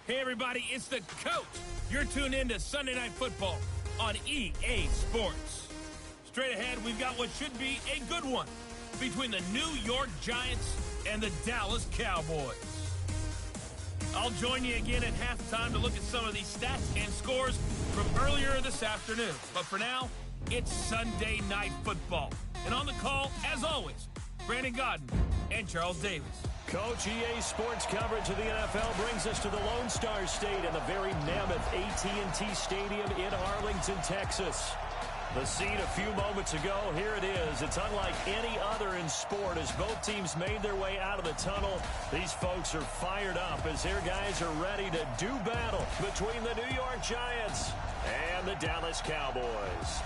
Hey, everybody, it's the Coach. You're tuned in to Sunday Night Football on EA Sports. Straight ahead, we've got what should be a good one between the New York Giants and the Dallas Cowboys. I'll join you again at halftime to look at some of these stats and scores from earlier this afternoon. But for now, it's Sunday Night Football. And on the call, as always, Brandon Godden and Charles Davis. Coach, EA Sports coverage of the NFL brings us to the Lone Star State and the very mammoth AT&T Stadium in Arlington, Texas. The scene a few moments ago, here it is. It's unlike any other in sport as both teams made their way out of the tunnel. These folks are fired up as their guys are ready to do battle between the New York Giants and the Dallas Cowboys.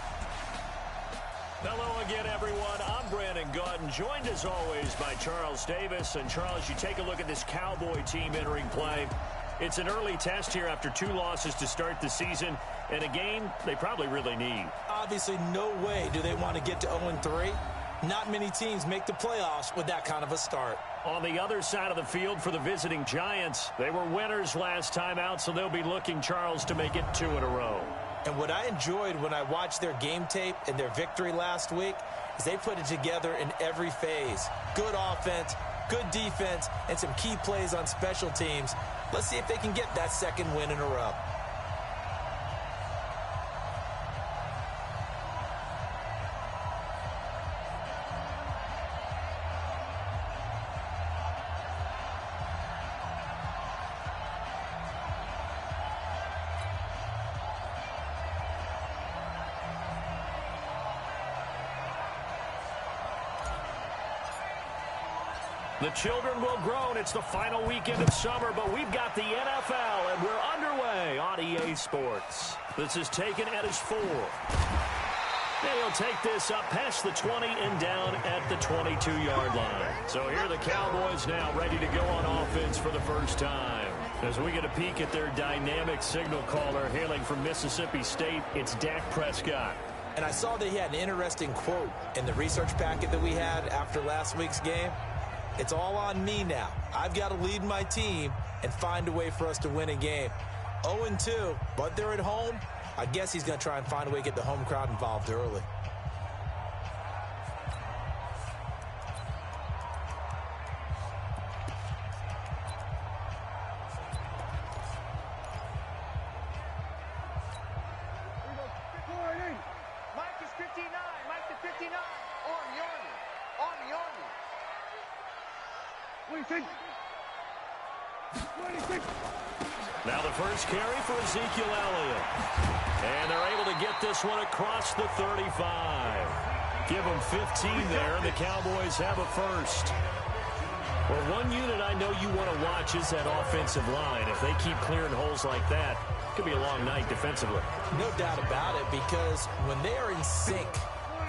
Hello again, everyone. I'm Brandon Godden, joined as always by Charles Davis. And Charles, you take a look at this Cowboy team entering play. It's an early test here after 2 losses to start the season, and a game they probably really need. Obviously, no way do they want to get to 0-3. Not many teams make the playoffs with that kind of a start. On the other side of the field for the visiting Giants, they were winners last time out, so they'll be looking, Charles, to make it 2 in a row. And what I enjoyed when I watched their game tape and their victory last week is they put it together in every phase. Good offense, good defense, and some key plays on special teams. Let's see if they can get that second win in a row. The children will groan. It's the final weekend of summer, but we've got the NFL, and we're underway on EA Sports. This is taken at his 4. And he'll take this up past the 20 and down at the 22-yard line. So here are the Cowboys now ready to go on offense for the first time. As we get a peek at their dynamic signal caller hailing from Mississippi State, it's Dak Prescott. And I saw that he had an interesting quote in the research packet that we had after last week's game. It's all on me now. I've got to lead my team and find a way for us to win a game. 0-2, but they're at home. I guess he's going to try and find a way to get the home crowd involved early. Now the first carry for Ezekiel Elliott. And they're able to get this one across the 35. Give them 15 there, and the Cowboys have a first. Well, one unit I know you want to watch is that offensive line. If they keep clearing holes like that, it could be a long night defensively. No doubt about it, because when they are in sync,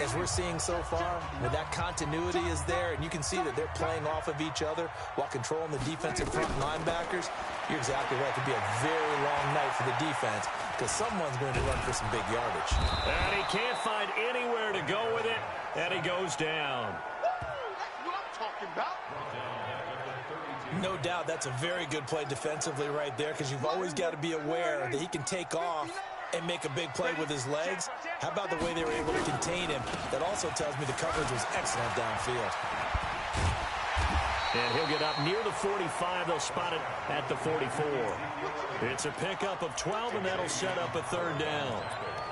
as we're seeing so far, when that continuity is there, and you can see that they're playing off of each other while controlling the defensive front linebackers, you're exactly right. It could be a very long night for the defense because someone's going to run for some big yardage. And he can't find anywhere to go with it, and he goes down. That's what I'm talking about. No doubt that's a very good play defensively right there because you've always got to be aware that he can take off and make a big play with his legs. How about the way they were able to contain him? That also tells me the coverage was excellent downfield. And he'll get up near the 45. They'll spot it at the 44. It's a pickup of 12, and that'll set up a third down.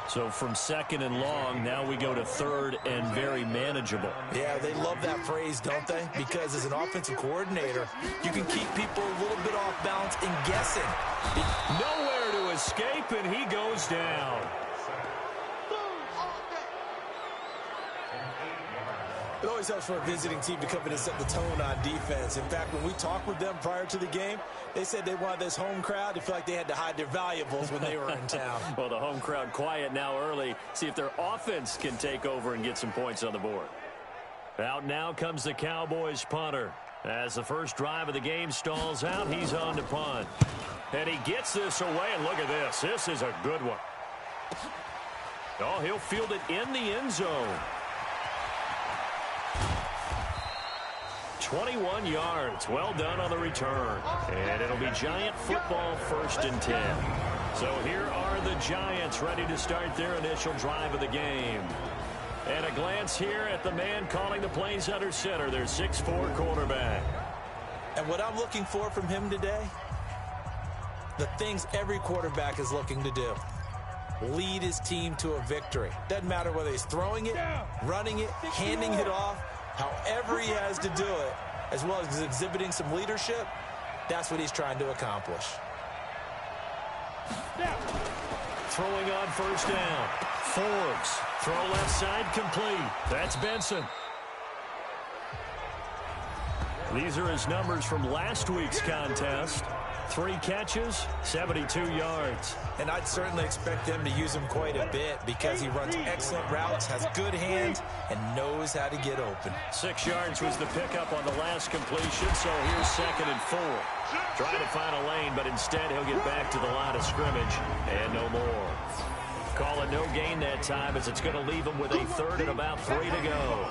So from second and long, now we go to third and very manageable. Yeah, they love that phrase, don't they? Because as an offensive coordinator, you can keep people a little bit off balance and guessing. Nowhere to escape, and he goes down. It always helps for a visiting team to come in and set the tone on defense. In fact, when we talked with them prior to the game, they said they wanted this home crowd to feel like they had to hide their valuables when they were in town. Well, the home crowd quiet now early. See if their offense can take over and get some points on the board. Out now comes the Cowboys punter. As the first drive of the game stalls out, he's on to punt. And he gets this away, and look at this. This is a good one. Oh, he'll field it in the end zone. 21 yards. Well done on the return. And it'll be Giant football, 1st and 10. So here are the Giants ready to start their initial drive of the game. And a glance here at the man calling the plays under center, their 6'4" quarterback. And what I'm looking for from him today, the things every quarterback is looking to do. Lead his team to a victory. Doesn't matter whether he's throwing it, running it, handing it off, however he has to do it, as well as exhibiting some leadership, that's what he's trying to accomplish. Throwing on 1st down. Forbes. Throw left side complete. That's Benson. These are his numbers from last week's contest. 3 catches, 72 yards. And I'd certainly expect them to use him quite a bit because he runs excellent routes, has good hands, and knows how to get open. 6 yards was the pickup on the last completion, so here's 2nd and 4. Trying to find a lane, but instead he'll get back to the line of scrimmage and no more. Call it no gain that time as it's going to leave him with a 3rd and about 3 to go.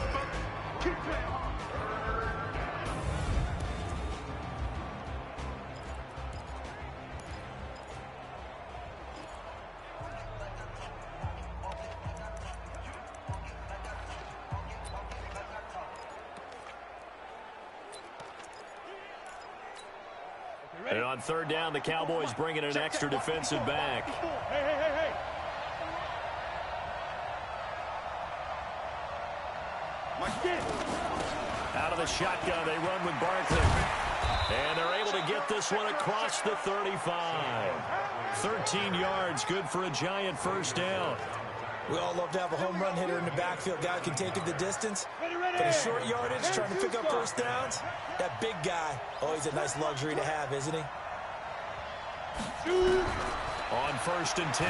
And on 3rd down, the Cowboys bringing an extra defensive back. Hey. Out of the shotgun, they run with Barkley. And they're able to get this one across the 35. 13 yards, good for a Giant 1st down. We all love to have a home run hitter in the backfield. Guy can take it the distance. But a short yardage, trying to pick up 1st downs, that big guy, always a nice luxury to have, isn't he? On 1st and 10,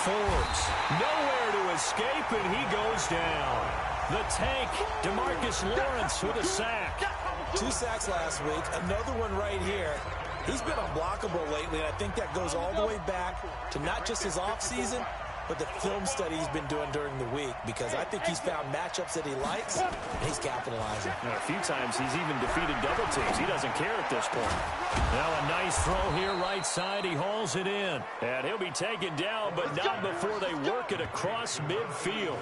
Forbes, nowhere to escape, and he goes down. The tank, DeMarcus Lawrence with a sack. 2 sacks last week, another one right here. He's been unblockable lately, and I think that goes all the way back to not just his offseason, but the film study he's been doing during the week, because I think he's found matchups that he likes, and he's capitalizing. And a few times he's even defeated double teams. He doesn't care at this point. Now a nice throw here right side. He hauls it in. And he'll be taken down, but not before they work it across midfield.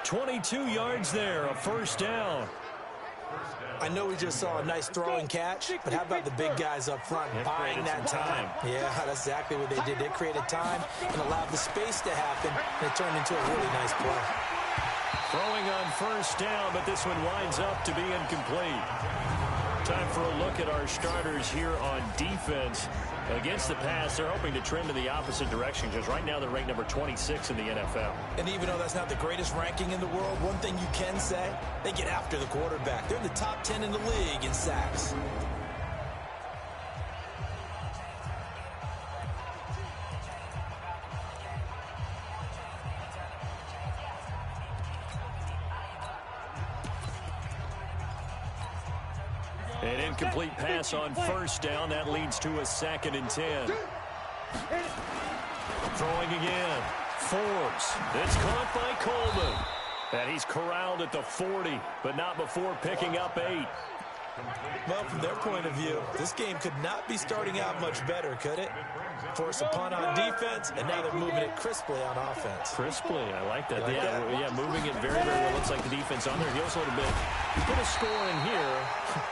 22 yards there, a 1st down. I know we just saw a nice throw and catch, but how about the big guys up front buying that time? Yeah, that's exactly what they did. They created time and allowed the space to happen, and it turned into a really nice play. Throwing on 1st down, but this one winds up to be incomplete. Time for a look at our starters here on defense. Against the pass, they're hoping to trend in the opposite direction because right now they're ranked number 26 in the NFL. And even though that's not the greatest ranking in the world, one thing you can say, they get after the quarterback. They're in the top 10 in the league in sacks. An incomplete pass on 1st down. That leads to a 2nd and 10. Throwing again. Forbes. It's caught by Coleman. And he's corralled at the 40, but not before picking up 8. Well, from their point of view, this game could not be starting out much better, could it? Force a punt on defense, and now they're moving it crisply on offense. Crisply, I like that. Yeah, moving it very, very well. Looks like the defense on their heels a little bit. Put a score in here.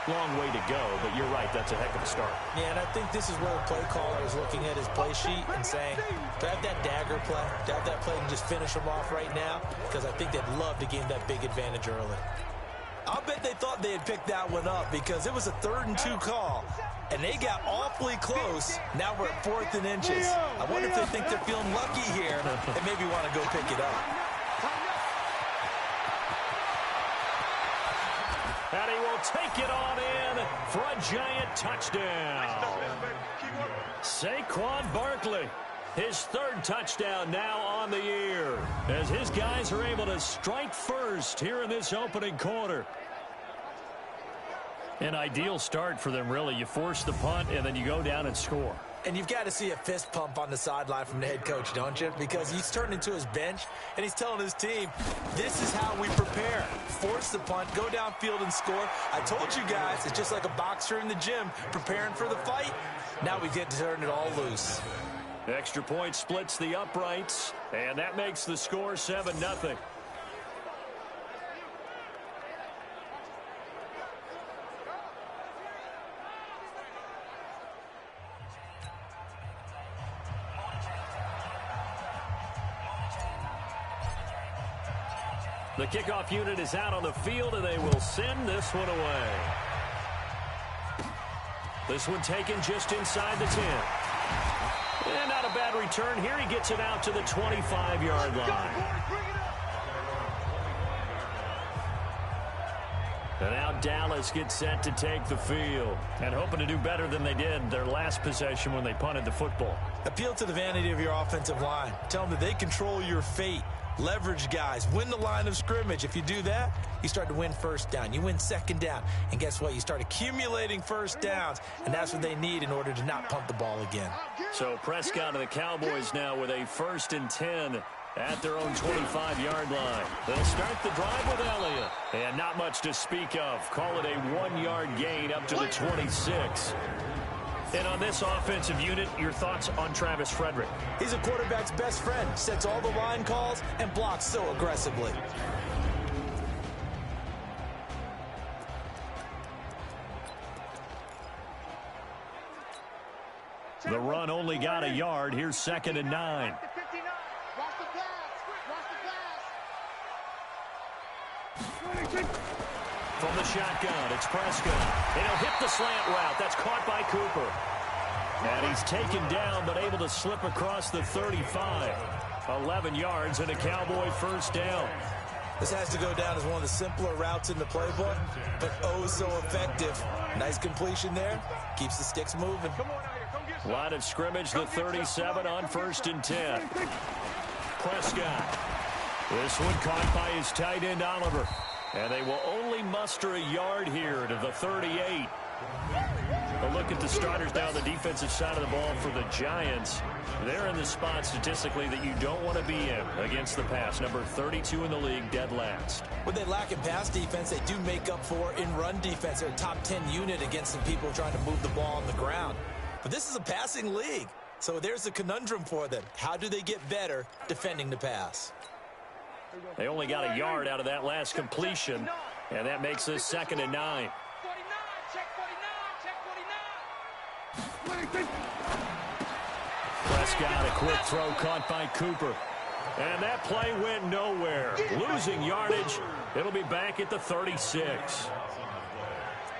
Long way to go, but you're right. That's a heck of a start. Yeah, and I think this is where the play caller is looking at his play sheet and saying, do I have that dagger play? Do I have that play and just finish them off right now? Because I think they'd love to gain that big advantage early. I'll bet they thought they had picked that one up because it was a 3rd and 2 call, and they got awfully close. Now we're at 4th and inches. I wonder if they think they're feeling lucky here and maybe want to go pick it up. And he will take it on in for a Giant touchdown. Saquon Barkley. His 3rd touchdown now on the year as his guys are able to strike first here in this opening quarter. An ideal start for them, really. You force the punt, and then you go down and score. And you've got to see a fist pump on the sideline from the head coach, don't you? Because he's turned into his bench, and he's telling his team, this is how we prepare. Force the punt, go downfield and score. I told you guys, it's just like a boxer in the gym preparing for the fight. Now we get to turn it all loose. Extra point splits the uprights, and that makes the score 7-0. The kickoff unit is out on the field, and they will send this one away. This one taken just inside the 10. And not a bad return here. He gets it out to the 25-yard line. And now Dallas gets set to take the field and hoping to do better than they did their last possession when they punted the football. Appeal to the vanity of your offensive line. Tell them that they control your fate. Leverage guys. Win the line of scrimmage. If you do that, you start to win first down. You win second down. And guess what? You start accumulating first downs. And that's what they need in order to not punt the ball again. So Prescott and the Cowboys now with a 1st and 10 at their own 25-yard line. They'll start the drive with Elliott. And not much to speak of. Call it a 1-yard gain up to the 26. And on this offensive unit, your thoughts on Travis Frederick? He's a quarterback's best friend. Sets all the line calls and blocks so aggressively. The run only got a yard. Here's 2nd and 9. From the shotgun, it's Prescott. And he'll hit the slant route. That's caught by Cooper. And he's taken down, but able to slip across the 35. 11 yards and a Cowboy first down. This has to go down as one of the simpler routes in the playbook, but oh so effective. Nice completion there. Keeps the sticks moving. Line of scrimmage, the 37 on 1st and 10. Prescott. This one caught by his tight end, Oliver. And they will only muster a yard here to the 38. A look at the starters now on the defensive side of the ball for the Giants. They're in the spot statistically that you don't want to be in against the pass. Number 32 in the league, dead last. When they lack in pass defense, they do make up for in run defense. They're a top 10 unit against some people trying to move the ball on the ground. But this is a passing league. So there's a conundrum for them. How do they get better defending the pass? They only got a yard out of that last completion, and that makes this 2nd and 9. Prescott, a quick throw caught by Cooper. And that play went nowhere. Losing yardage. It'll be back at the 36.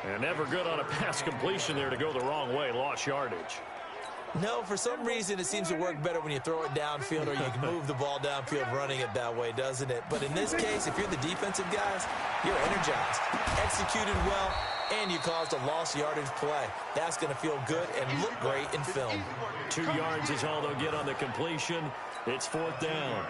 And never good on a pass completion there to go the wrong way. Lost yardage. No, for some reason it seems to work better when you throw it downfield or you can move the ball downfield running it that way, doesn't it? But in this case, if you're the defensive guys, you're energized, executed well, and you caused a lost yardage play. That's going to feel good and look great in film. 2 yards is all they'll get on the completion. It's 4th down.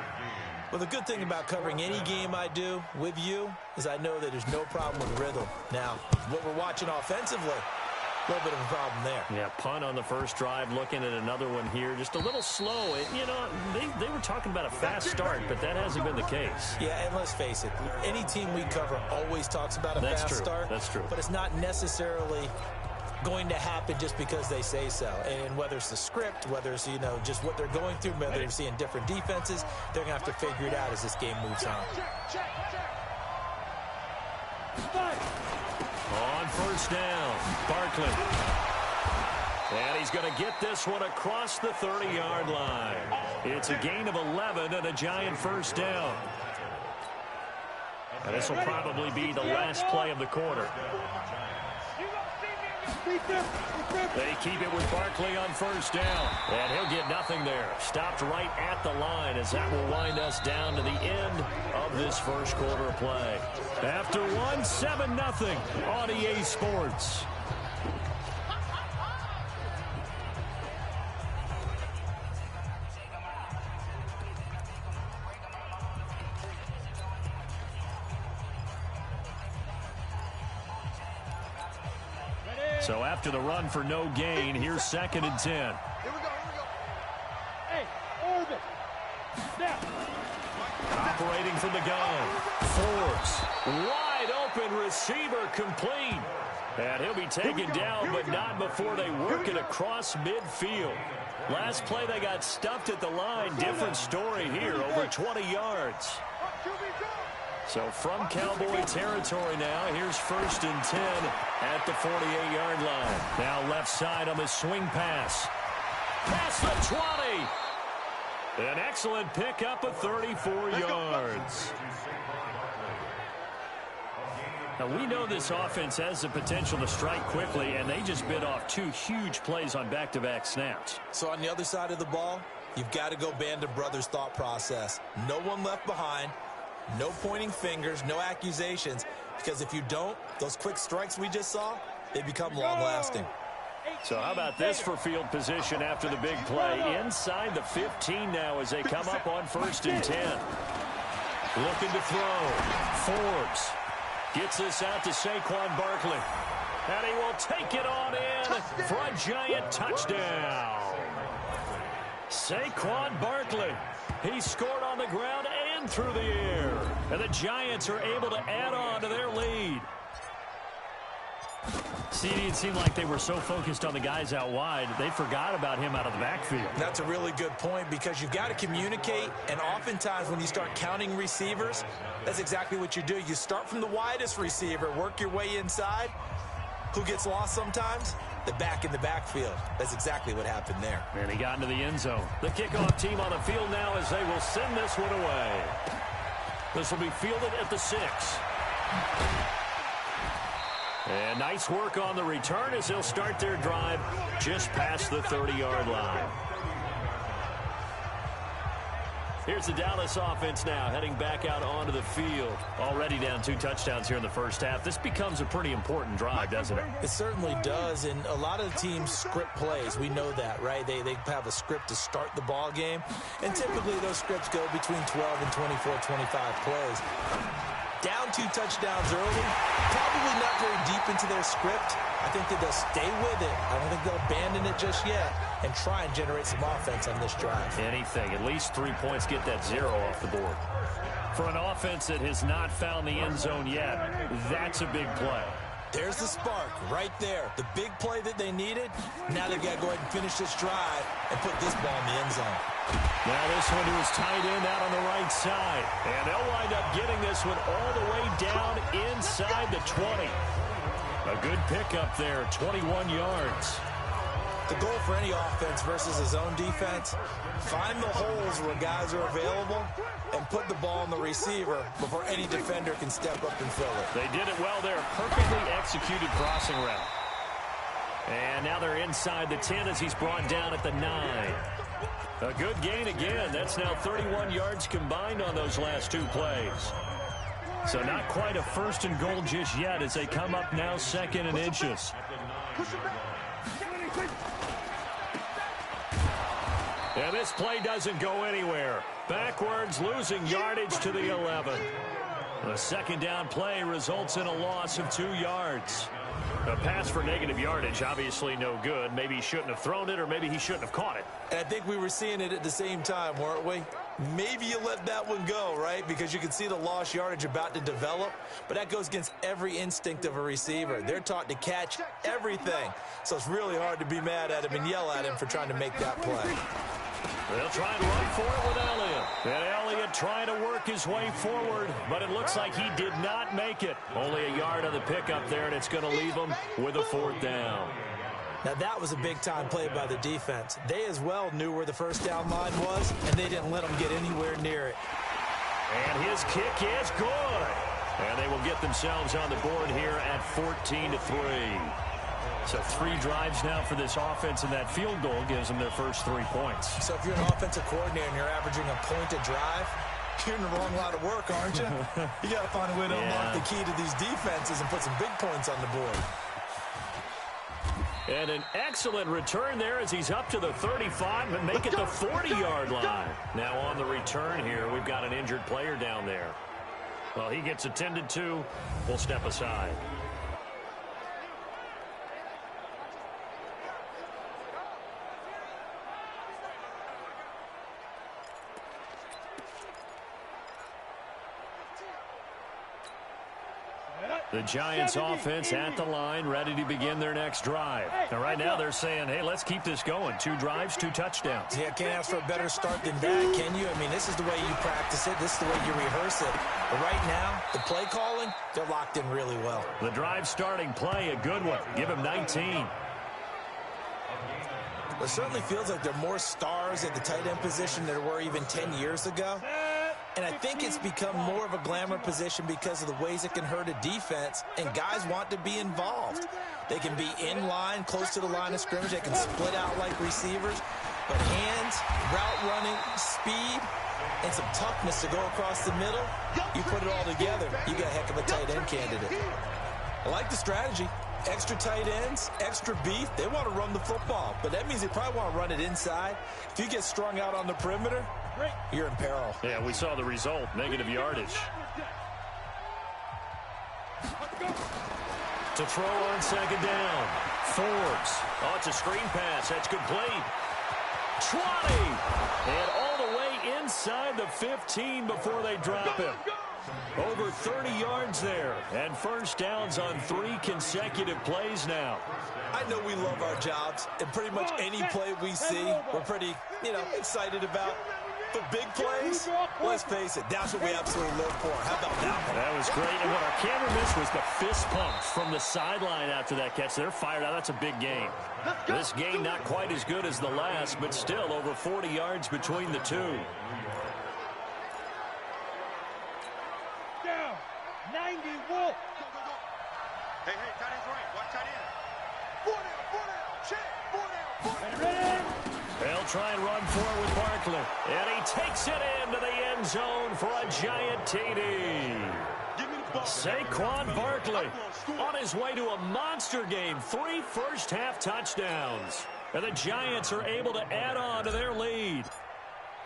Well, the good thing about covering any game I do with you is I know that there's no problem with rhythm. Now, what we're watching offensively, a little bit of a problem there. Yeah, punt on the first drive, looking at another one here. Just a little slow. You know, they were talking about a fast start, but that hasn't been the case. Yeah, and let's face it, any team we cover always talks about a fast start. That's true. But it's not necessarily going to happen just because they say so. And whether it's the script, whether it's, you know, just what they're going through, whether they're seeing different defenses, they're going to have to figure it out as this game moves on. On first down, Barkley. And he's going to get this one across the 30-yard line. It's a gain of 11 and a Giant first down. And this will probably be the last play of the quarter. They keep it with Barkley on first down. And he'll get nothing there. Stopped right at the line as that will wind us down to the end of this first quarter of play. After one, 7-0 on EA Sports. So after the run for no gain, here's 2nd and 10. Here we go. Hey, orbit. Snap. Operating from the gun. Forbes. Wide open receiver complete. And he'll be taken down, but not before they work it across midfield. Last play, they got stuffed at the line. Different story here, over 20 yards. So from Cowboy territory now, here's 1st and 10 at the 48-yard line. Now left side on the swing pass. Past the 20. An excellent pickup of 34 yards. Now, we know this offense has the potential to strike quickly, and they just bit off 2 huge plays on back-to-back snaps. So on the other side of the ball, you've got to go Band of Brothers thought process. No one left behind, no pointing fingers, no accusations, because if you don't, those quick strikes we just saw, they become long-lasting. So how about this for field position after the big play? Inside the 15 now as they come up on 1st and 10. Looking to throw. Forbes. Gets this out to Saquon Barkley. And he will take it on in for a giant touchdown. Saquon Barkley. He scored on the ground and through the air. And the Giants are able to add on to their lead. CD, it seemed like they were so focused on the guys out wide, they forgot about him out of the backfield. That's a really good point because you've got to communicate, and oftentimes when you start counting receivers, that's exactly what you do. You start from the widest receiver, work your way inside. Who gets lost sometimes? The back in the backfield. That's exactly what happened there. And he got into the end zone. The kickoff team on the field now as they will send this one away. This will be fielded at the 6. And nice work on the return as they'll start their drive just past the 30-yard line. Here's the Dallas offense now heading back out onto the field. Already down 2 touchdowns here in the first half. This becomes a pretty important drive, doesn't it? It certainly does, and a lot of the teams script plays. We know that, right? They have a script to start the ball game, and typically those scripts go between 12 and 24, 25 plays. Down 2 touchdowns early, probably not very deep into their script. I think that they'll stay with it. I don't think they'll abandon it just yet and try and generate some offense on this drive. Anything. At least 3 points, get that 0 off the board. For an offense that has not found the end zone yet, that's a big play. There's the spark right there. The big play that they needed. Now they've got to go ahead and finish this drive and put this ball in the end zone. Now this one to his tight end out on the right side. And they'll wind up getting this one all the way down inside the 20. A good pickup there, 21 yards. The goal for any offense versus a zone defense, find the holes where guys are available and put the ball on the receiver before any defender can step up and fill it. They did it well there. Perfectly executed crossing route. And now they're inside the 10 as he's brought down at the 9. A good gain again. That's now 31 yards combined on those last 2 plays. So not quite a 1st and goal just yet as they come up now 2nd and inches. And this play doesn't go anywhere. Backwards, losing yardage to the 11. The 2nd down play results in a loss of 2 yards. A pass for negative yardage, obviously no good. Maybe he shouldn't have thrown it, or maybe he shouldn't have caught it. And I think we were seeing it at the same time, weren't we? Maybe you let that one go, right? Because you can see the lost yardage about to develop. But that goes against every instinct of a receiver. They're taught to catch everything. So it's really hard to be mad at him and yell at him for trying to make that play. They'll try and run for it with Elliott. And Elliott trying to work his way forward, but it looks like he did not make it. Only a yard on the pickup there, and it's going to leave him with a 4th down. Now, that was a big-time play by the defense. They as well knew where the 1st down line was, and they didn't let them get anywhere near it. And his kick is good. And they will get themselves on the board here at 14-3. So 3 drives now for this offense, and that field goal gives them their first 3 points. So if you're an offensive coordinator and you're averaging a point a drive, you're in the wrong line of work, aren't you? You got to find a way to unlock the key to these defenses and put some big points on the board. And an excellent return there as he's up to the 35 and make it the 40-yard line. Now on the return here, we've got an injured player down there. Well, he gets attended to. We'll step aside. The Giants offense at the line, ready to begin their next drive. And right now they're saying, hey, let's keep this going. 2 drives, 2 touchdowns. Yeah, can't ask for a better start than that, can you? I mean, this is the way you practice it. This is the way you rehearse it. But right now, the play calling, they're locked in really well. The drive starting play, a good one. Give him 19. It certainly feels like there are more stars at the tight end position than there were even 10 years ago. And I think it's become more of a glamour position because of the ways it can hurt a defense, and guys want to be involved. They can be in line, close to the line of scrimmage. They can split out like receivers. But hands, route running, speed, and some toughness to go across the middle, you put it all together, you got a heck of a tight end candidate. I like the strategy. Extra tight ends, extra beef. They want to run the football, but that means they probably want to run it inside. If you get strung out on the perimeter, you're in peril. Yeah, we saw the result, negative yardage. To throw on second down. Forbes. Oh, it's a screen pass. That's complete. 20. And all the way inside the 15 before they drop him. Over 30 yards there. And first downs on 3 consecutive plays now. I know we love our jobs, and pretty much any play we see, we're pretty, excited about. But big plays, let's face it, that's what we absolutely live for. How about that one? That was great. And what our camera missed was the fist pump from the sideline after that catch. They're fired out. That's a big game. This game not quite as good as the last, but still over 40 yards between the two. Down. 90 Wolf. Hey, tight end's right. Watch tight end. 4 down. Check. 4 down. Ready? They'll try and run for it with Barkley. And he takes it into the end zone for a giant TD. Saquon Barkley on his way to a monster game. 3 first-half touchdowns. And the Giants are able to add on to their lead.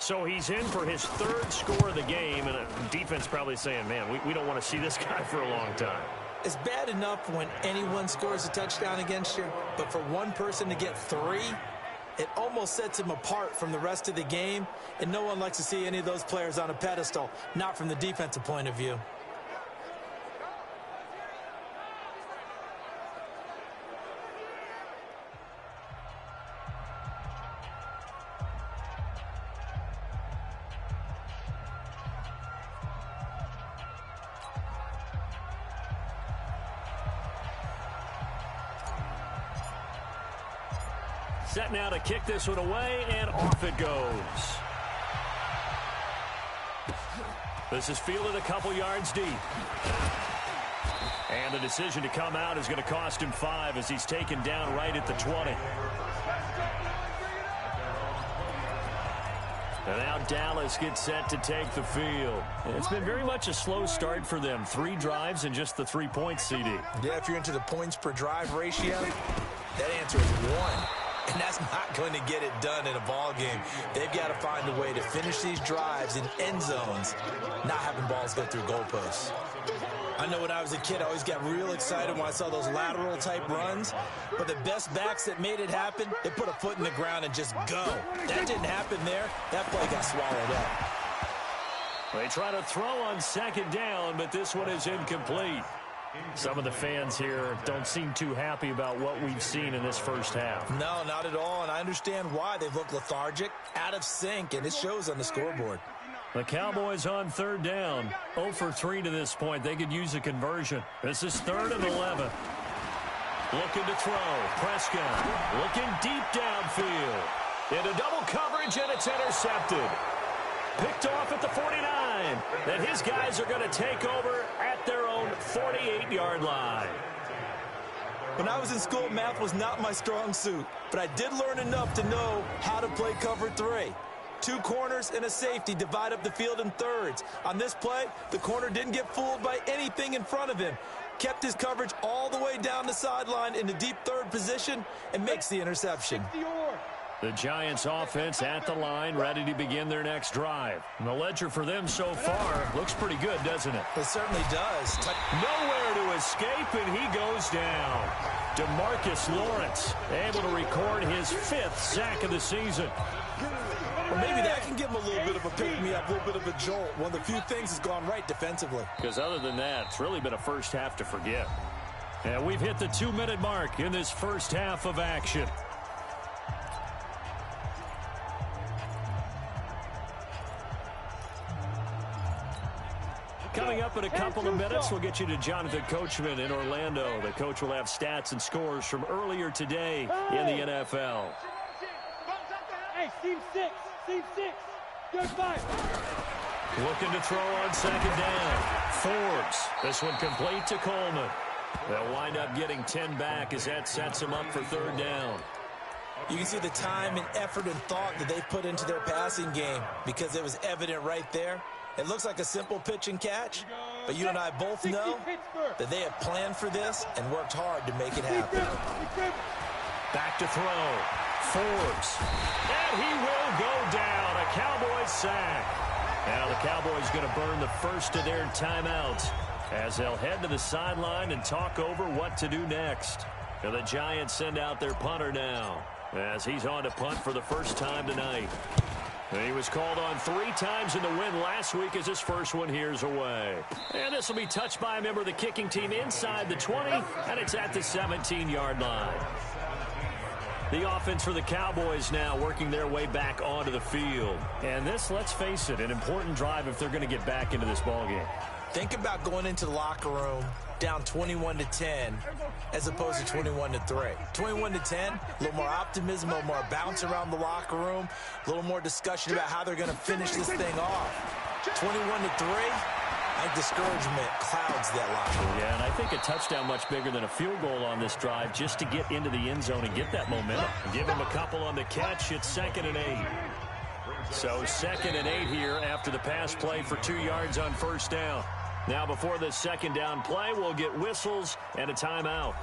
So he's in for his 3rd score of the game. And the defense probably saying, man, we don't want to see this guy for a long time. It's bad enough when anyone scores a touchdown against you, but for one person to get 3, it almost sets him apart from the rest of the game, and no one likes to see any of those players on a pedestal, not from the defensive point of view. Set now to kick this one away, and off it goes. This is fielded a couple yards deep. And the decision to come out is going to cost him 5 as he's taken down right at the 20. And now Dallas gets set to take the field. It's been very much a slow start for them. 3 drives and just the 3 points, CD. Yeah, if you're into the points per drive ratio, that answer is 1. And that's not going to get it done in a ball game. They've got to find a way to finish these drives in end zones, not having balls go through goalposts. I know when I was a kid, I always got real excited when I saw those lateral-type runs. But the best backs that made it happen, they put a foot in the ground and just go. That didn't happen there. That play got swallowed up. They try to throw on second down, but this one is incomplete. Some of the fans here don't seem too happy about what we've seen in this first half. No, not at all, and I understand why. They've looked lethargic, out of sync, and it shows on the scoreboard. The Cowboys on 3rd down. 0 for 3 to this point. They could use a conversion. This is 3rd and 11. Looking to throw. Prescott looking deep downfield. Into double coverage, and it's intercepted. Picked off at the 49. And his guys are going to take over at their own 48-yard line. When I was in school, math was not my strong suit, but I did learn enough to know how to play cover 3. 2 corners and a safety divide up the field in thirds. On this play, the corner didn't get fooled by anything in front of him. Kept his coverage all the way down the sideline in the deep 3rd position and makes the interception. The Giants offense at the line, ready to begin their next drive. And the ledger for them so far looks pretty good, doesn't it? It certainly does. Nowhere to escape, and he goes down. DeMarcus Lawrence able to record his 5th sack of the season. Or maybe that can give them a little bit of a pick-me-up, a little bit of a jolt. One of the few things has gone right defensively. Because other than that, it's really been a first half to forget. And we've hit the 2-minute mark in this first half of action. Coming up in a couple of minutes, we'll get you to Jonathan Coachman in Orlando. The coach will have stats and scores from earlier today in the NFL. Hey, Team 6. Team 6. Good fight. Looking to throw on second down. Forbes. This one complete to Coleman. They'll wind up getting 10 back as that sets them up for third down. You can see the time and effort and thought that they put into their passing game because it was evident right there. It looks like a simple pitch and catch, but you and I both know that they have planned for this and worked hard to make it happen. Back to throw. Forbes. And he will go down. A Cowboys sack. Now the Cowboys going to burn the first of their timeouts as they'll head to the sideline and talk over what to do next. And the Giants send out their punter now as he's on to punt for the first time tonight. And he was called on 3 times in the win last week as his first one here's away. And this will be touched by a member of the kicking team inside the 20, and it's at the 17-yard line. The offense for the Cowboys now working their way back onto the field. And this, let's face it, an important drive if they're going to get back into this ballgame. Think about going into the locker room down 21-10 as opposed to 21-3. 21-10, a little more optimism, a little more bounce around the locker room, a little more discussion about how they're going to finish this thing off. 21-3, I think discouragement clouds that locker room. Yeah, and I think a touchdown much bigger than a field goal on this drive just to get into the end zone and get that momentum. Give them a couple on the catch. It's 2nd and 8. So 2nd and 8 here after the pass play for 2 yards on first down. Now before this second down play, we'll get whistles and a timeout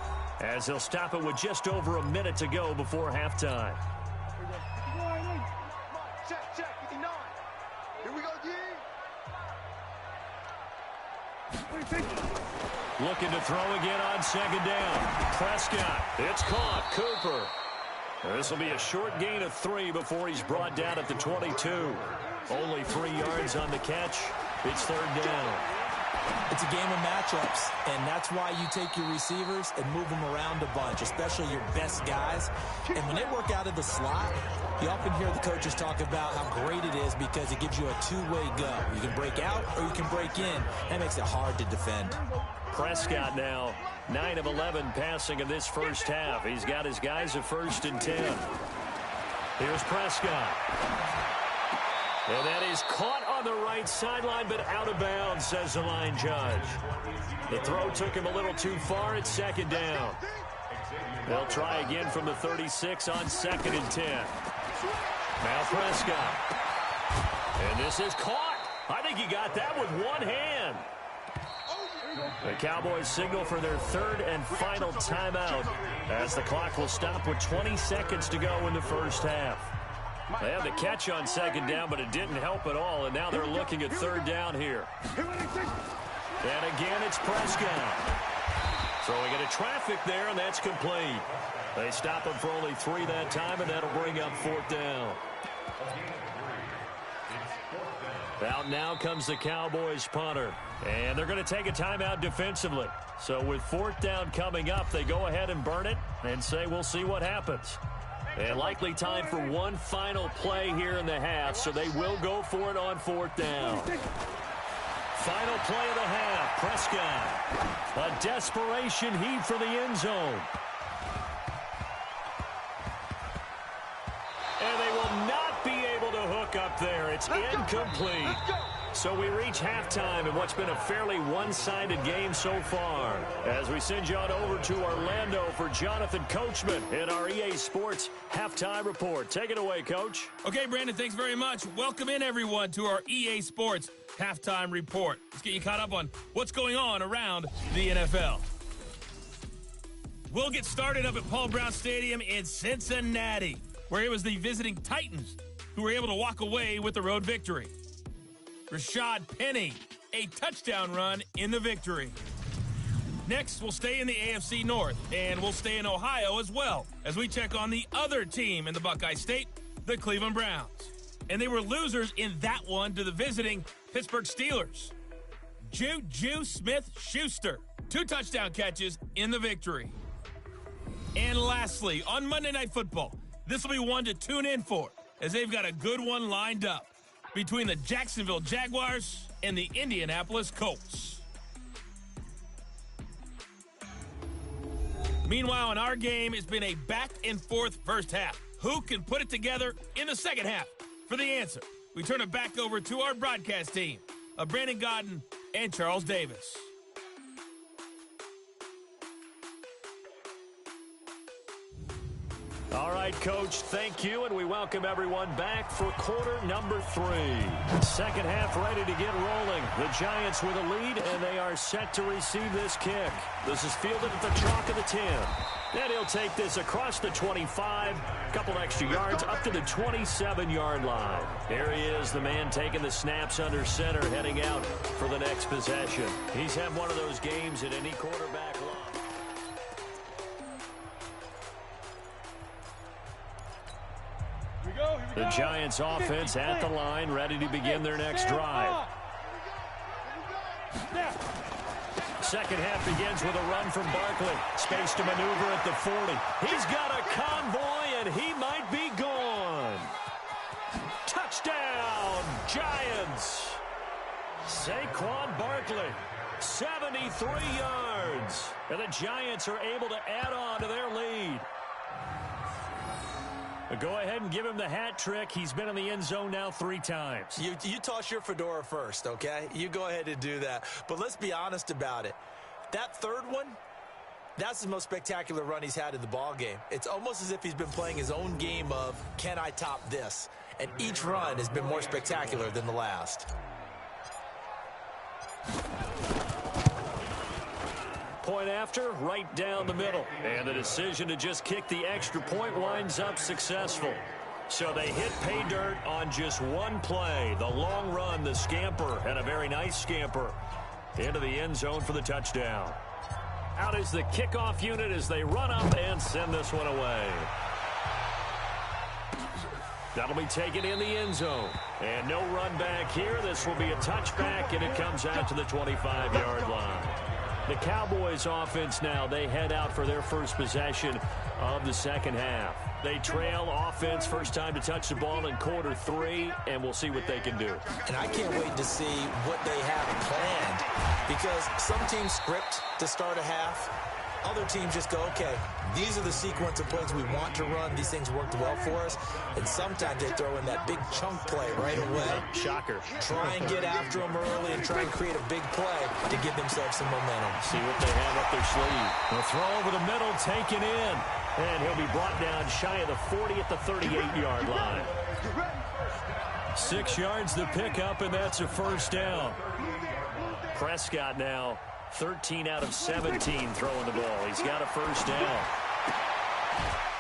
as they'll stop it with just over a minute to go before halftime. Check, 59. Here we go, Looking to throw again on second down. Prescott, it's caught. Cooper. This will be a short gain of 3 before he's brought down at the 22. Only 3 yards on the catch. It's third down. It's a game of matchups, and that's why you take your receivers and move them around a bunch, especially your best guys. And when they work out of the slot, you often hear the coaches talk about how great it is because it gives you a two-way go. You can break out or you can break in. That makes it hard to defend. Prescott now 9 of 11 passing in this first half. He's got his guys at 1st and 10. Here's Prescott. And that is caught on the right sideline, but out of bounds, says the line judge. The throw took him a little too far. It's 2nd down. They'll try again from the 36 on 2nd and 10. Now Prescott. And this is caught. I think he got that with one hand. The Cowboys signal for their 3rd and final timeout as the clock will stop with 20 seconds to go in the first half. They had the catch on 2nd down, but it didn't help at all, and now they're looking at 3rd down here. And again, it's Prescott. Throwing into traffic there, and that's complete. They stop him for only 3 that time, and that'll bring up 4th down. Out now comes the Cowboys punter, and they're going to take a timeout defensively. So with 4th down coming up, they go ahead and burn it and say we'll see what happens. And likely time for one final play here in the half, so they will go for it on 4th down. Final play of the half, Prescott. A desperation heave for the end zone. And they will not be able to hook up there. It's incomplete. So we reach halftime in what's been a fairly one-sided game so far. As we send you on over to Orlando for Jonathan Coachman in our EA Sports Halftime Report. Take it away, Coach. Okay, Brandon, thanks very much. Welcome in, everyone, to our EA Sports Halftime Report. Let's get you caught up on what's going on around the NFL. We'll get started up at Paul Brown Stadium in Cincinnati, where it was the visiting Titans who were able to walk away with the road victory. Rashad Penny, a touchdown run in the victory. Next, we'll stay in the AFC North, and we'll stay in Ohio as well, as we check on the other team in the Buckeye State, the Cleveland Browns. and they were losers in that one to the visiting Pittsburgh Steelers. Juju Smith-Schuster, 2 touchdown catches in the victory. And lastly, on Monday Night Football, this will be one to tune in for, as they've got a good one lined up between the Jacksonville Jaguars and the Indianapolis Colts. Meanwhile, in our game, it's been a back-and-forth first half. Who can put it together in the second half? For the answer, we turn it back over to our broadcast team of Brandon Godden and Charles Davis. All right, Coach, thank you, and we welcome everyone back for quarter number 3. Second half ready to get rolling. The Giants with a lead, and they are set to receive this kick. This is fielded at the chalk of the 10. And he'll take this across the 25, a couple extra yards, up to the 27-yard line. Here he is, the man taking the snaps under center, heading out for the next possession. He's had one of those games that any quarterback loves. The Giants offense at the line, ready to begin their next drive. Second half begins with a run from Barkley. Space to maneuver at the 40. He's got a convoy, and he might be gone. Touchdown, Giants. Saquon Barkley, 73 yards. And the Giants are able to add on to their lead. But go ahead and give him the hat trick. He's been in the end zone now 3 times. You toss your fedora first, okay? You go ahead and do that. But let's be honest about it. That third one, that's the most spectacular run he's had in the ball game. It's almost as if he's been playing his own game of, can I top this? And each run has been more spectacular than the last. Point after, right down the middle. And the decision to just kick the extra point winds up successful. So they hit pay dirt on just one play. The long run, the scamper, and a very nice scamper into the end zone for the touchdown. Out is the kickoff unit as they run up and send this one away. That'll be taken in the end zone. And no run back here. This will be a touchback, and it comes out to the 25-yard line. The Cowboys offense now, they head out for their first possession of the second half. They trail offense, first time to touch the ball in quarter 3, and we'll see what they can do. And I can't wait to see what they have planned, because some teams script to start a half. Other teams just go, okay, these are the sequence of plays we want to run. These things worked well for us. And sometimes they throw in that big chunk play right away. Shocker. Try and get after them early and try and create a big play to give themselves some momentum. See what they have up their sleeve. The throw over the middle, taken in. And he'll be brought down shy of the 40 at the 38-yard line. 6 yards the pickup, and that's a first down. Prescott now 13 out of 17 throwing the ball. He's got a first down.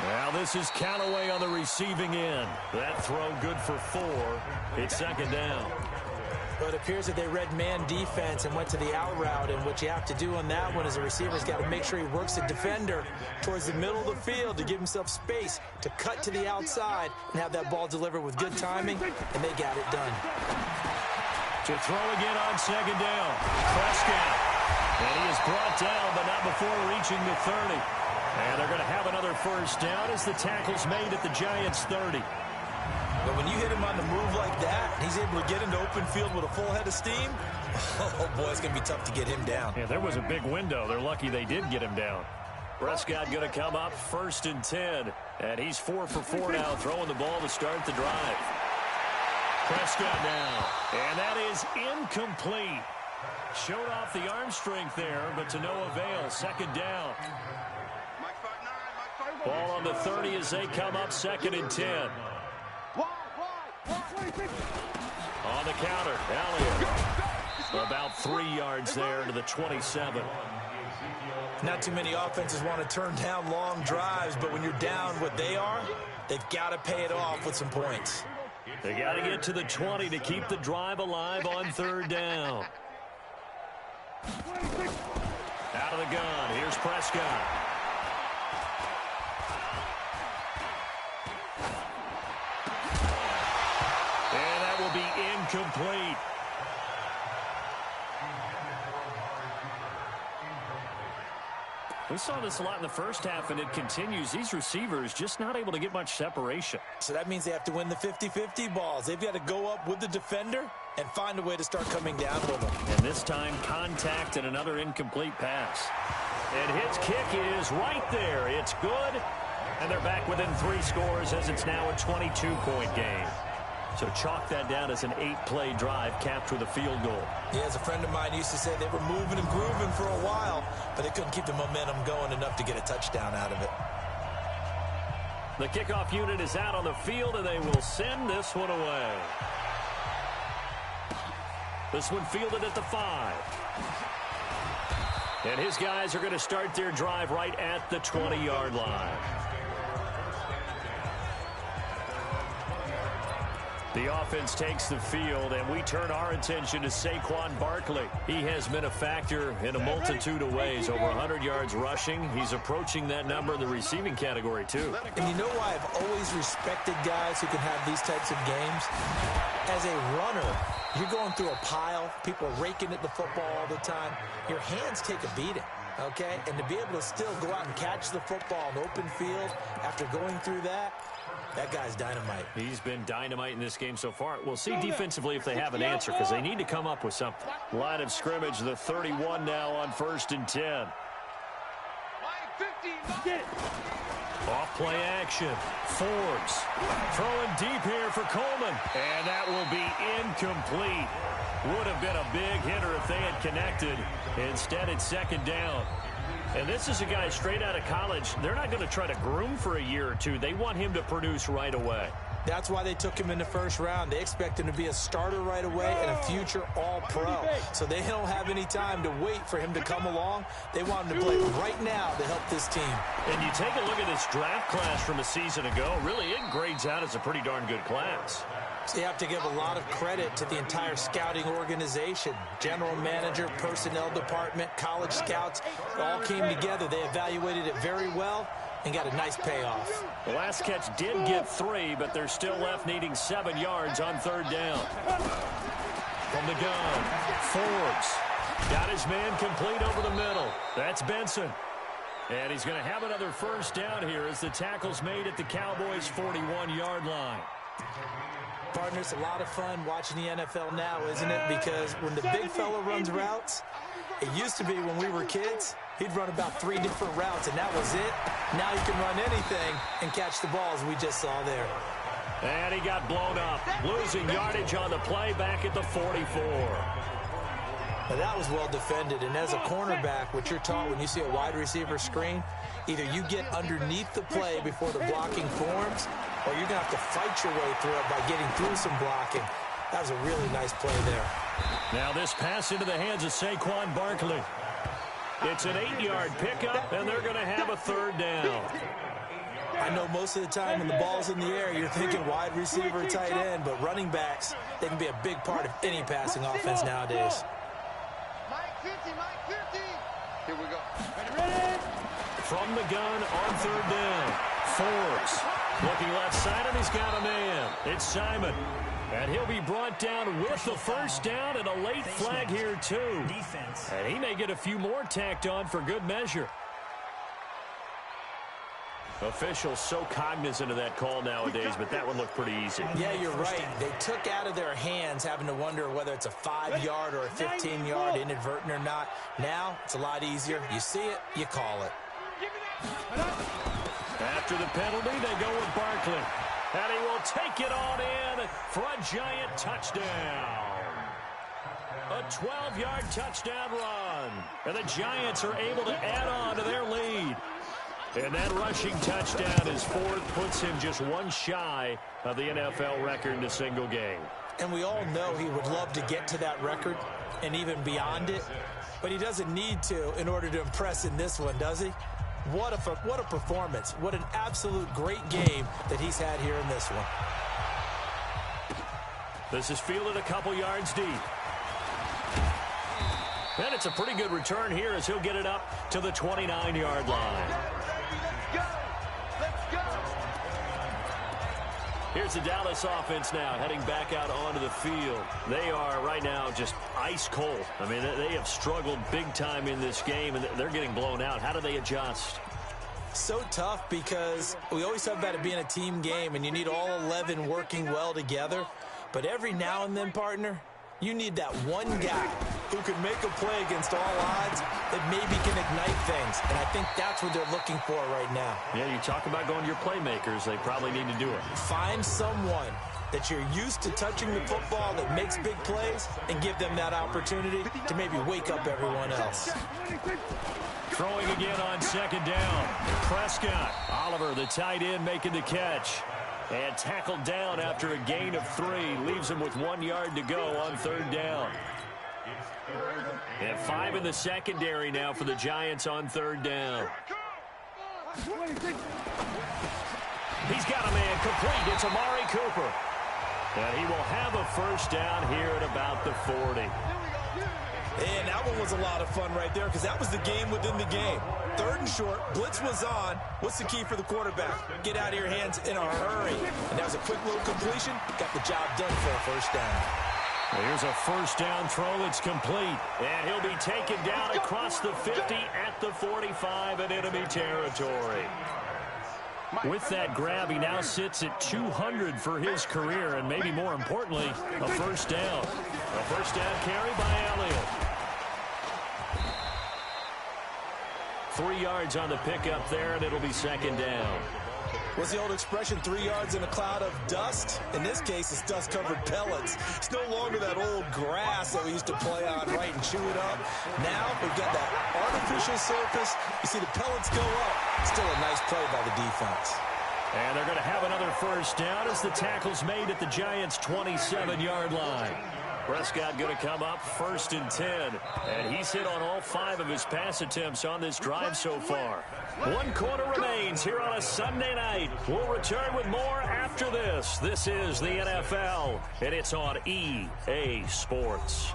Now this is Callaway on the receiving end. That throw good for 4. It's second down. But it appears that they read man defense and went to the out route, and what you have to do on that one is a receiver's got to make sure he works the defender towards the middle of the field to give himself space to cut to the outside and have that ball delivered with good timing, and they got it done. To throw again on second down. Prescott. And he is brought down, but not before reaching the 30. And they're going to have another first down as the tackle's made at the Giants' 30. But when you hit him on the move like that, and he's able to get into open field with a full head of steam, oh boy, it's going to be tough to get him down. Yeah, there was a big window. They're lucky they did get him down. Prescott going to come up 1st and 10. And he's 4 for 4 now, throwing the ball to start the drive. Prescott now. And that is incomplete. Showed off the arm strength there, but to no avail. Second down. Ball on the 30 as they come up 2nd and 10. On the counter, Elliott. About 3 yards there to the 27. Not too many offenses want to turn down long drives, but when you're down what they are, they've got to pay it off with some points. They got to get to the 20 to keep the drive alive on 3rd down. Out of the gun, here's Prescott. We saw this a lot in the first half, and it continues. These receivers just not able to get much separation. So that means they have to win the 50-50 balls. They've got to go up with the defender and find a way to start coming down with them. And this time, contact and another incomplete pass. And his kick is right there. It's good. And they're back within 3 scores as it's now a 22-point game. So chalk that down as an 8-play drive capped with a field goal. Yeah, as a friend of mine used to say, they were moving and grooving for a while, but they couldn't keep the momentum going enough to get a touchdown out of it. The kickoff unit is out on the field, and they will send this one away. This one fielded at the 5. And his guys are going to start their drive right at the 20-yard line. The offense takes the field, and we turn our attention to Saquon Barkley. He has been a factor in a multitude of ways. Over 100 yards rushing. He's approaching that number in the receiving category, too. And you know why I've always respected guys who can have these types of games? As a runner, you're going through a pile. People are raking at the football all the time. Your hands take a beating, okay? And to be able to still go out and catch the football in open field after going through that, that guy's dynamite. He's been dynamite in this game so far. We'll see defensively if they have an answer, because they need to come up with something. Line of scrimmage, the 31 now on 1st and 10. Off play action. Forbes throwing deep here for Coleman. And that will be incomplete. Would have been a big hitter if they had connected. Instead, it's 2nd down. And this is a guy straight out of college. They're not going to try to groom for a year or two. They want him to produce right away. That's why they took him in the 1st round. They expect him to be a starter right away and a future all-pro. So they don't have any time to wait for him to come along. They want him to play right now to help this team. And you take a look at this draft class from a season ago. Really, it grades out as a pretty darn good class. So you have to give a lot of credit to the entire scouting organization. General manager, personnel department, college scouts, all came together. They evaluated it very well and got a nice payoff. The last catch did get 3, but they're still left needing 7 yards on 3rd down. From the gun, Forbes got his man complete over the middle. That's Benson. And he's going to have another 1st down here as the tackle's made at the Cowboys' 41-yard line. Partner, it's a lot of fun watching the NFL now, isn't it? Because when the big fella runs routes, it used to be when we were kids, he'd run about 3 different routes, and that was it. Now he can run anything and catch the balls we just saw there. And he got blown up, losing yardage on the play back at the 44. Now that was well defended, and as a cornerback, what you're taught when you see a wide receiver screen, either you get underneath the play before the blocking forms, or you're going to have to fight your way through it by getting through some blocking. That was a really nice play there. Now this pass into the hands of Saquon Barkley. It's an 8-yard pickup, and they're going to have a 3rd down. I know most of the time when the ball's in the air, you're thinking wide receiver, tight end, but running backs, they can be a big part of any passing offense nowadays. Here we go. From the gun on 3rd down. Forbes looking left side, and he's got a man. It's Simon. And he'll be brought down with the 1st down and a late flag here, too. And he may get a few more tacked on for good measure. Officials so cognizant of that call nowadays, but that one looked pretty easy. Yeah, you're right. They took out of their hands having to wonder whether it's a 5-yard or a 15-yard inadvertent or not. Now, it's a lot easier. You see it, you call it. After the penalty, they go with Barkley. And he will take it on in for a giant touchdown. A 12-yard touchdown run. And the Giants are able to add on to their lead. And that rushing touchdown is 4th, puts him just 1 shy of the NFL record in a single game. And we all know he would love to get to that record and even beyond it. But he doesn't need to in order to impress in this one, does he? What a performance. What an absolute great game that he's had here in this one. This is fielded a couple yards deep. And it's a pretty good return here as he'll get it up to the 29-yard line. Here's the Dallas offense now heading back out onto the field. They are right now just ice cold. I mean, they have struggled big time in this game, and they're getting blown out. How do they adjust? So tough because we always talk about it being a team game, and you need all 11 working well together. But every now and then, partner, you need that one guy who can make a play against all odds that maybe can ignite things. And I think that's what they're looking for right now. Yeah, you talk about going to your playmakers. They probably need to do it. Find someone that you're used to touching the football that makes big plays and give them that opportunity to maybe wake up everyone else. Throwing again on second down. Prescott. Oliver, the tight end, making the catch. And tackled down after a gain of 3. Leaves him with 1 yard to go on third down. And 5 in the secondary now for the Giants on third down. He's got a man complete. It's Amari Cooper. And he will have a first down here at about the 40. And that one was a lot of fun right there because that was the game within the game. Third and short, blitz was on. What's the key for the quarterback? Get out of your hands in a hurry. And that was a quick little completion. Got the job done for a first down. Well, here's a first down throw that's complete. And he'll be taken down across the 50 at the 45 in enemy territory. With that grab, he now sits at 200 for his career, and maybe more importantly, a first down. A first down carry by Elliott. 3 yards on the pickup there, and it'll be second down. What's the old expression, 3 yards in a cloud of dust? In this case, it's dust-covered pellets. It's no longer that old grass that we used to play on, right, and chew it up. Now we've got that artificial surface. You see the pellets go up. Still a nice play by the defense. And they're going to have another first down as the tackle's made at the Giants' 27-yard line. Prescott going to come up 1st and 10. And he's hit on all 5 of his pass attempts on this drive so far. 1 quarter remains here on a Sunday night. We'll return with more after this. This is the NFL, and it's on EA Sports.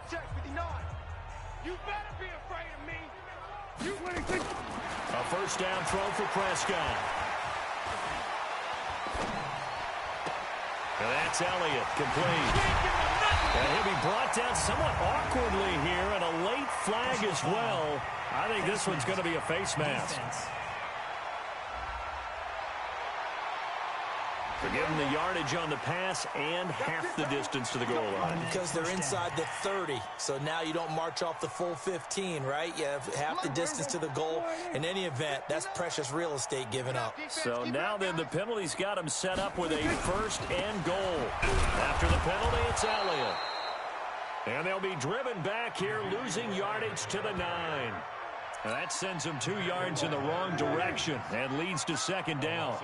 Check, 59. You better be afraid of me. You winning. A first down throw for Prescott. And that's Elliott, complete. And he'll be brought down somewhat awkwardly here, and a late flag as well. I think this one's going to be a face mask. They're giving the yardage on the pass and half the distance to the goal line. Because they're inside the 30, so now you don't march off the full 15, right? You have half the distance to the goal. In any event, that's precious real estate given up. So now then the penalty's got him set up with a 1st and goal. After the penalty, it's Elliott. And they'll be driven back here, losing yardage to the 9. That sends them 2 yards in the wrong direction and leads to second down.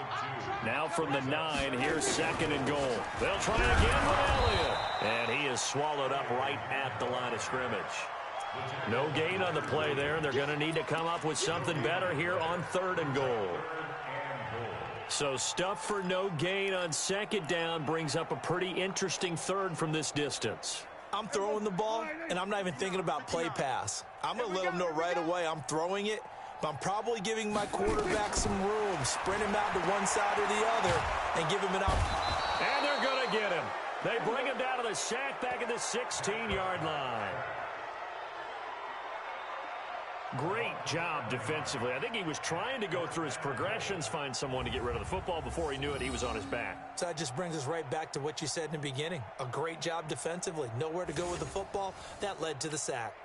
Now from the 9, here's 2nd and goal. They'll try again with Elliott. And he is swallowed up right at the line of scrimmage. No gain on the play there, and they're going to need to come up with something better here on 3rd and goal. So stuff for no gain on 2nd down brings up a pretty interesting 3rd from this distance. I'm throwing the ball, and I'm not even thinking about play pass. I'm going to let them know right away I'm throwing it, but I'm probably giving my quarterback some room, sprint him out to one side or the other, and give him an out. And they're going to get him. They bring him down to the sack back at the 16-yard line. Great job defensively. I think he was trying to go through his progressions, find someone to get rid of the football. Before he knew it, he was on his back. So that just brings us right back to what you said in the beginning. A great job defensively. Nowhere to go with the football. That led to the sack.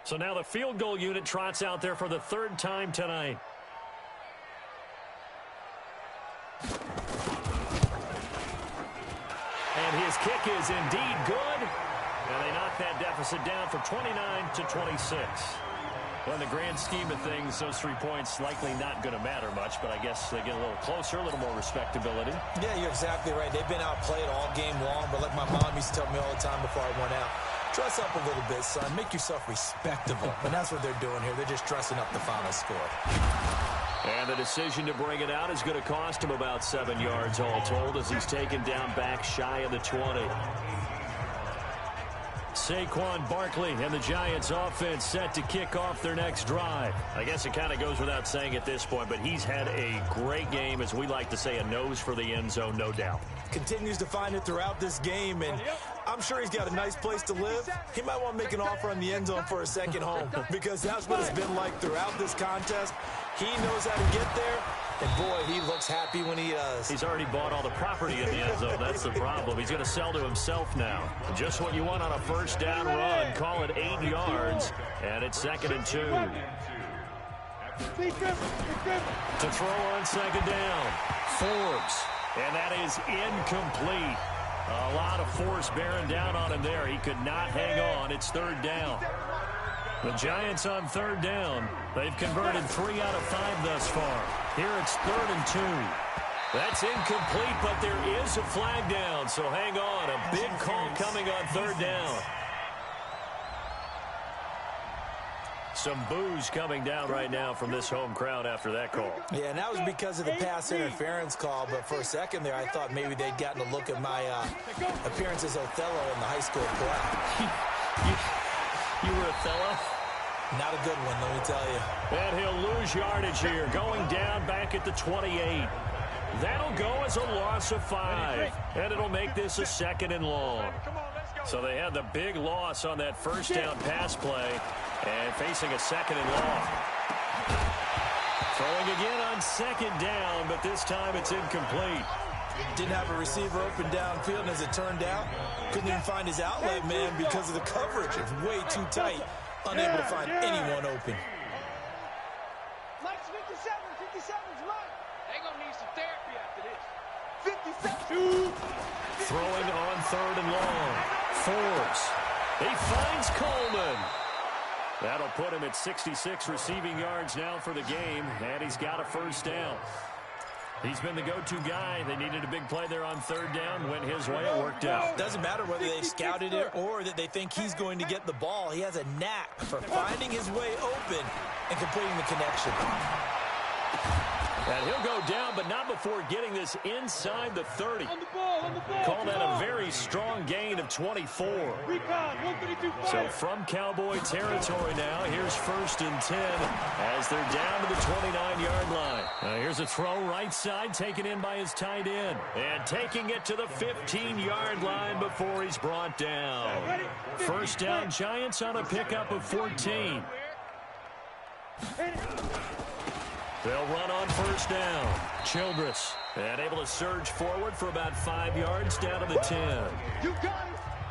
So now the field goal unit trots out there for the 3rd time tonight. And his kick is indeed good. And they knock that deficit down from 29-26. Well, in the grand scheme of things, those 3 points likely not going to matter much, but I guess they get a little closer, a little more respectability. Yeah, you're exactly right. They've been outplayed all game long, but like my mom used to tell me all the time before I went out, dress up a little bit, son. Make yourself respectable. And that's what they're doing here. They're just dressing up the final score. And the decision to bring it out is going to cost him about 7 yards all told as he's taken down back shy of the 20. Saquon Barkley and the Giants offense set to kick off their next drive. I guess it kind of goes without saying at this point, but he's had a great game, as we like to say, a nose for the end zone, no doubt. Continues to find it throughout this game, and I'm sure he's got a nice place to live. He might want to make an offer on the end zone for a second home, because that's what it's been like throughout this contest. He knows how to get there, and boy, he looks happy when he does. He's already bought all the property in the end zone. That's the problem. He's going to sell to himself now. Just what you want on a first down run. Call it 8 yards, and it's 2nd and 2. To throw on 2nd down. Forbes, and that is incomplete. A lot of force bearing down on him there. He could not hang on. It's 3rd down. The Giants on 3rd down. They've converted 3 out of 5 thus far. Here it's 3rd and 2. That's incomplete, but there is a flag down, so hang on. A big call coming on 3rd down. Some boos coming down right now from this home crowd after that call. Yeah, and that was because of the pass interference call, but for a second there I thought maybe they'd gotten a look at my appearance as Othello in the high school play. You were Othello? Not a good one, let me tell you. And he'll lose yardage here, going down back at the 28. That'll go as a loss of 5, and it'll make this a 2nd and long. So they had the big loss on that first down pass play, and facing a 2nd and long. Throwing again on 2nd down, but this time it's incomplete. Didn't have a receiver open downfield, and as it turned out, couldn't even find his outlet man because of the coverage. It's way too tight, unable to find anyone open. Mike's 57's Mike. They're going to need some therapy after this. 57. Throwing on 3rd and long. Forbes. He finds Coleman. That'll put him at 66 receiving yards now for the game, and he's got a first down. He's been the go-to guy. They needed a big play there on 3rd down. Went his way. It worked out. Doesn't matter whether they scouted it or that they think he's going to get the ball. He has a knack for finding his way open and completing the connection. And he'll go down, but not before getting this inside the 30. On the ball. Call that a very strong gain of 24. Recon, 132. So from Cowboy territory now, here's 1st and 10 as they're down to the 29-yard line. Here's a throw right side taken in by his tight end. And taking it to the 15-yard line before he's brought down. First down, Giants on a pickup of 14. They'll run on 1st down. Childress, and able to surge forward for about 5 yards down to the 10.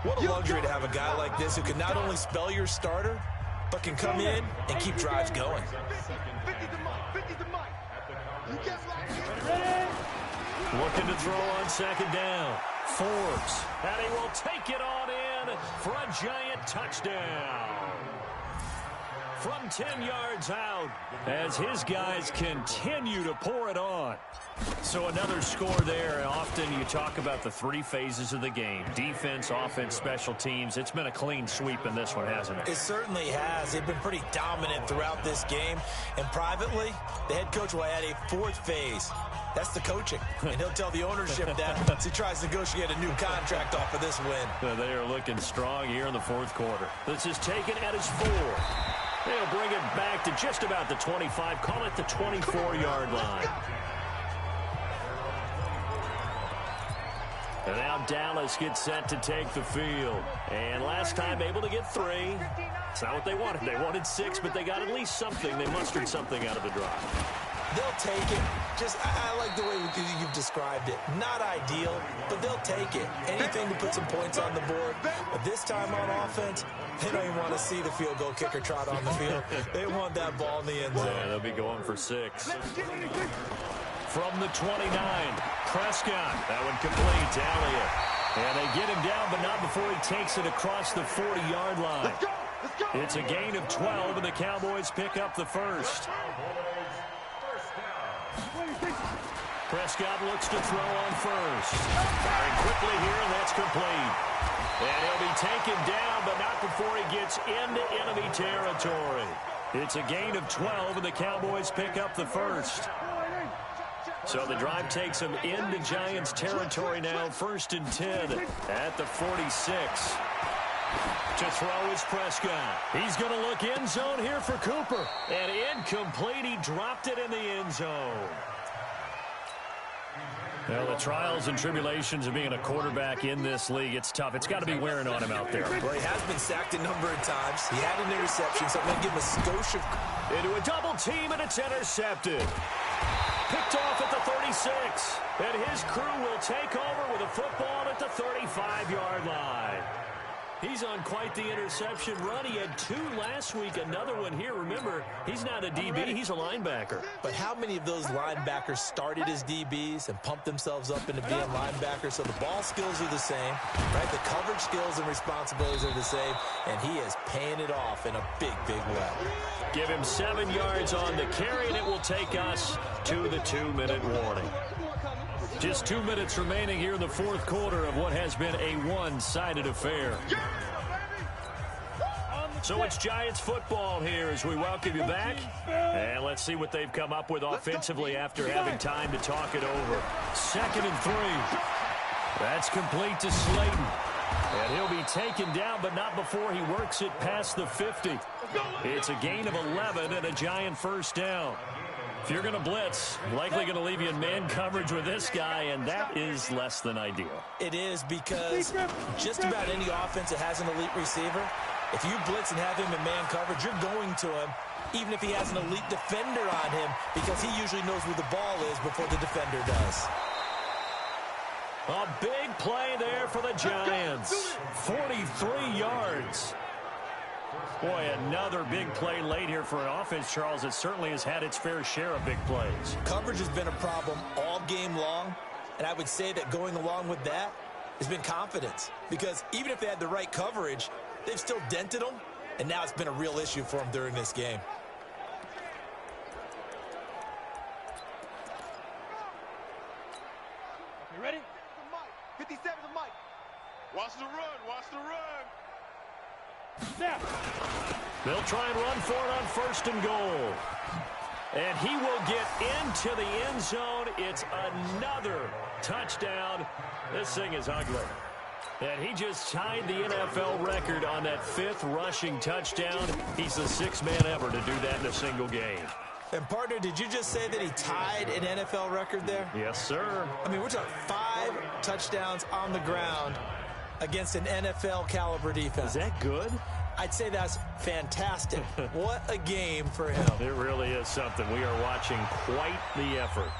What a luxury to have a guy like this who can not only spell your starter, but can come in and keep drives going. Looking to throw on 2nd down. Forbes, and he will take it on in for a Giant touchdown. From 10 yards out as his guys continue to pour it on. So another score there. Often you talk about the 3 phases of the game. Defense, offense, special teams. It's been a clean sweep in this one, hasn't it? It certainly has. They've been pretty dominant throughout this game. And privately, the head coach will add a 4th phase. That's the coaching. And he'll tell the ownership that as he tries to negotiate a new contract off of this win. They are looking strong here in the 4th quarter. This is taken at his 4. They'll bring it back to just about the 25. Call it the 24-yard line. And now Dallas gets set to take the field. And last time able to get 3. It's not what they wanted. They wanted 6, but they got at least something. They mustered something out of the drive. They'll take it. I like the way you've described it. Not ideal, but they'll take it. Anything to put some points on the board. But this time on offense, they don't even want to see the field goal kicker trot on the field. They want that ball in the end zone. Yeah, they'll be going for 6. From the 29, Prescott. That one complete to Elliott. And they get him down, but not before he takes it across the 40-yard line. It's a gain of 12, and the Cowboys pick up the first. Prescott looks to throw on first. Firing quickly here, and that's complete. And he'll be taken down, but not before he gets into enemy territory. It's a gain of 12, and the Cowboys pick up the first. So the drive takes them into Giants territory now, 1st and 10 at the 46. To throw is Prescott. He's going to look end zone here for Cooper. And incomplete. He dropped it in the end zone. Well, the trials and tribulations of being a quarterback in this league, it's tough. It's got to be wearing on him out there. Well, he has been sacked a number of times. He had an interception, so I'm going to give him a skosh of... Into a double team, and it's intercepted. Picked off at the 36. And his crew will take over with a football at the 35-yard line. He's on quite the interception run. He had 2 last week, another one here. Remember, he's not a DB, he's a linebacker. But how many of those linebackers started as DBs and pumped themselves up into being linebackers? So the ball skills are the same, right? The coverage skills and responsibilities are the same, and he is paying it off in a big, big way. Give him 7 yards on the carry, and it will take us to the 2-minute warning. Just 2 minutes remaining here in the fourth quarter of what has been a one-sided affair. So it's Giants football here as we welcome you back. And let's see what they've come up with offensively after having time to talk it over. 2nd and 3. That's complete to Slayton. And he'll be taken down, but not before he works it past the 50. It's a gain of 11 and a Giant first down. If you're going to blitz, likely going to leave you in man coverage with this guy, and that is less than ideal. It is, because just about any offense that has an elite receiver, if you blitz and have him in man coverage, you're going to him, even if he has an elite defender on him, because he usually knows where the ball is before the defender does. A big play there for the Giants. 43 yards. Boy, another big play late here for an offense, Charles, that certainly has had its fair share of big plays. Coverage has been a problem all game long, and I would say that going along with that has been confidence, because even if they had the right coverage, they've still dented them, and now it's been a real issue for them during this game. You ready? 57 to Mike. Watch the run, watch the run. Snap. They'll try and run for it on 1st and goal. And he will get into the end zone. It's another touchdown. This thing is ugly. And he just tied the NFL record on that 5th rushing touchdown. He's the 6th man ever to do that in a single game. And, partner, did you just say that he tied an NFL record there? Yes, sir. I mean, we're talking 5 touchdowns on the ground against an NFL caliber defense. Is that good? I'd say that's fantastic. What a game for him. It really is something. We are watching quite the effort.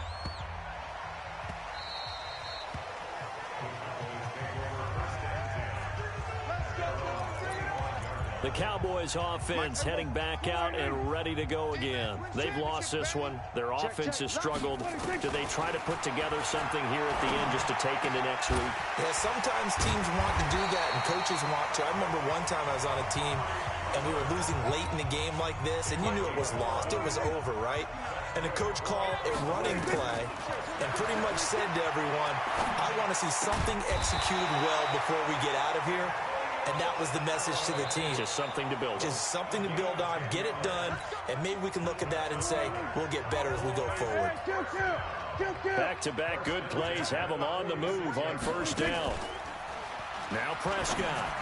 The Cowboys offense heading back out and ready to go again. They've lost this one. Their offense has struggled. Do they try to put together something here at the end just to take into next week? Yeah, sometimes teams want to do that and coaches want to. I remember one time I was on a team and we were losing late in a game like this, and you knew it was lost. It was over, right? And the coach called a running play and pretty much said to everyone, I want to see something executed well before we get out of here. And that was the message to the team. Just something to build on. Just something to build on, get it done, and maybe we can look at that and say, we'll get better as we go forward. Back-to-back good plays have them on the move on 1st down. Now Prescott.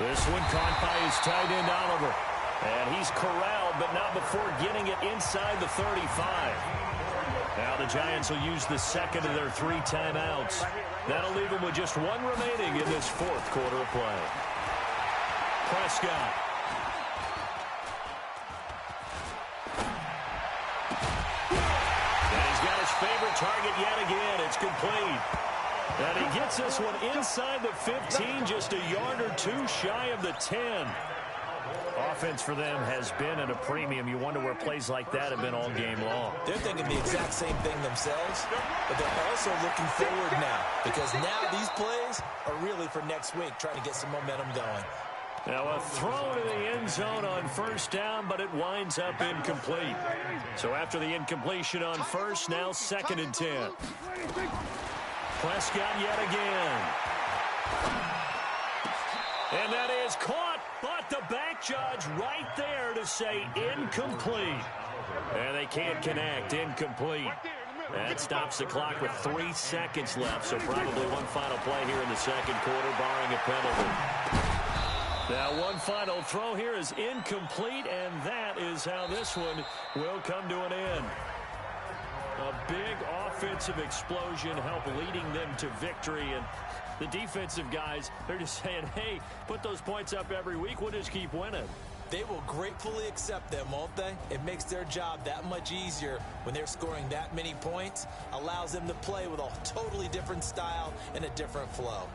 This one caught by his tight end, Oliver. And he's corralled, but not before getting it inside the 35. Now the Giants will use the 2nd of their 3 timeouts. That'll leave them with just 1 remaining in this 4th quarter of play. Prescott. And he's got his favorite target yet again. It's complete. And he gets this one inside the 15, just a yard or 2 shy of the 10. Offense for them has been at a premium. You wonder where plays like that have been all game long. They're thinking the exact same thing themselves, but they're also looking forward now, because now these plays are really for next week, trying to get some momentum going. Now a throw to the end zone on 1st down, but it winds up incomplete. So after the incompletion on 1st, now 2nd and 10. Prescott yet again. And that is caught, but the back judge right there to say incomplete. And they can't connect, incomplete. That stops the clock with 3 seconds left, so probably one final play here in the 2nd quarter, barring a penalty. Now one final throw here is incomplete, and that is how this one will come to an end. A big offensive explosion helped leading them to victory, and the defensive guys, they're just saying, hey, put those points up every week, we'll just keep winning. They will gratefully accept them, won't they? It makes their job that much easier when they're scoring that many points, allows them to play with a totally different style and a different flow.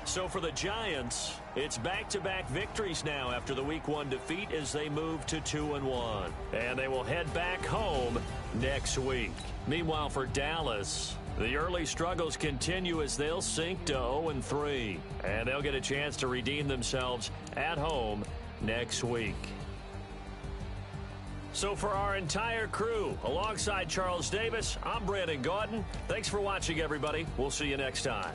So for the Giants, it's back-to-back victories now after the Week 1 defeat as they move to 2-1. And they will head back home next week. Meanwhile, for Dallas, the early struggles continue as they'll sink to 0-3. And they'll get a chance to redeem themselves at home next week. So for our entire crew, alongside Charles Davis, I'm Brandon Gaudin. Thanks for watching, everybody. We'll see you next time.